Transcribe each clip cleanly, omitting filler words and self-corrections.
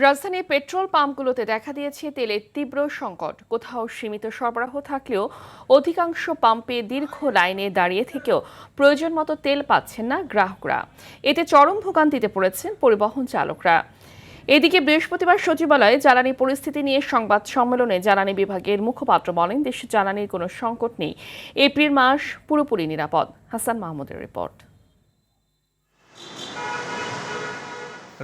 রাজধানীর পেট্রোল পাম্পগুলোতে দেখা দিয়েছে তেলের তীব্র সংকট। কোথাও সীমিত সরবরাহ থাকলেও অধিকাংশ পাম্পে দীর্ঘ লাইনে দাঁড়িয়ে থেকেও প্রয়োজন মতো তেল পাচ্ছেন না গ্রাহকরা। এতে চরম ভোগান্তিতে পড়েছেন পরিবহন চালকরা। এদিকে বৃহস্পতিবার সচিবালয়ে জ্বালানি পরিস্থিতি নিয়ে সংবাদ সম্মেলনে জ্বালানি বিভাগের মুখপাত্র বলেন, দেশে জ্বালানির কোনো সংকট নেই। এপ্রিল মাস পুরোপুরি নিরাপদ। হাসান মাহমুদের রিপোর্ট।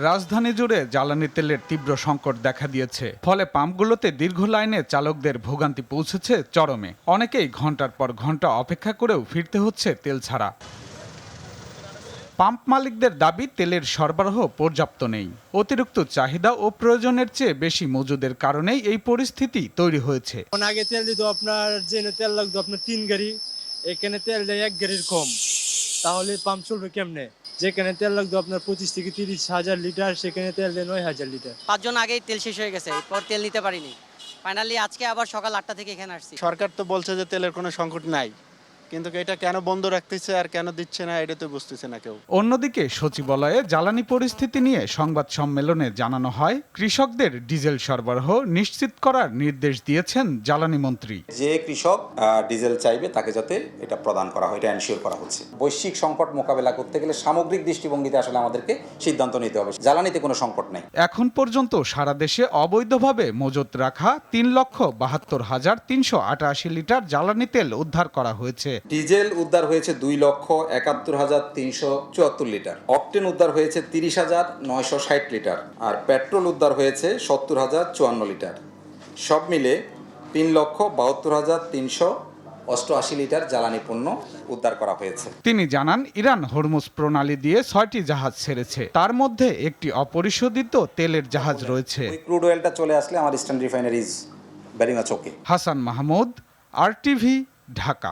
রাজধানী জুড়ে জ্বালানি তেলের তীব্র সংকট দেখা দিয়েছে। ফলে পাম্পগুলোতে দীর্ঘ লাইনে চালকদের ভোগান্তি পৌঁছেছে চরমে। অনেকেই ঘন্টার পর ঘন্টা অপেক্ষা করেও ফিরতে হচ্ছে তেল ছাড়া। পাম্প মালিকদের দাবি, তেলের সরবরাহ পর্যাপ্ত নেই। অতিরিক্ত চাহিদা ও প্রয়োজনের চেয়ে বেশি মজুদের কারণেই এই পরিস্থিতি তৈরি হয়েছে। আগে তেল দিত আপনার তেল লাগতো আপনার 3 গাড়ি, এখানে তেল দেয় 1 গাড়ির কম, তাহলে পাম্প চলবে কেমনে? যেখানে তেল লাগতো আপনার 25 থেকে 30 হাজার লিটার, সেখানে তেল দেয় 9 হাজার লিটার। 5 জন আগেই তেল শেষ হয়ে গেছে, এরপর তেল নিতে পারিনি। ফাইনালি আজকে আবার সকাল 8টা থেকে এখানে আসছি। সরকার তো বলছে যে তেলের কোনো সংকট নাই, কিন্তু এটা কেন বন্ধ রাখতেছে আর কেন দিচ্ছে না, এটা তো বুঝতেছে না কেউ। অন্যদিকে সচিবালয়ে জ্বালানি পরিস্থিতি নিয়ে সংবাদ সম্মেলনে জানানো হয়, কৃষকদের ডিজেল সরবরাহ নিশ্চিত করার নির্দেশ দিয়েছেন জ্বালানি মন্ত্রী। যে কৃষক ডিজেল চাইবে তাকে যাতে এটা প্রদান করা হয়, এটা এনশিওর করা হচ্ছে। বৈশ্বিক সংকট মোকাবেলা করতে গেলে সামগ্রিক দৃষ্টিভঙ্গিতে আসলে আমাদেরকে সিদ্ধান্ত নিতে হবে। জ্বালানিতে কোনো সংকট নেই। এখন পর্যন্ত সারা দেশে অবৈধভাবে মজুত রাখা 3,72,388 লিটার জ্বালানি তেল উদ্ধার করা হয়েছে। ডিজেল উদ্ধার হয়েছে 2,71,374 লিটার, অকটেন উদ্ধার হয়েছে 30,960 লিটার, আর পেট্রোল উদ্ধার হয়েছে 70,054 লিটার। সব মিলে 3,72,388 লিটার জ্বালানি পণ্য উদ্ধার করা হয়েছে। তিনি জানান, ইরান হরমুজ প্রণালী দিয়ে 6টি জাহাজ ছেড়েছে, তার মধ্যে একটি অপরিশোধিত তেলের জাহাজ রয়েছে। ক্রুড অয়েলটা চলে আসলে আমার eastern refineries very much okay. Hasan Mahmud, RTV, Dhaka.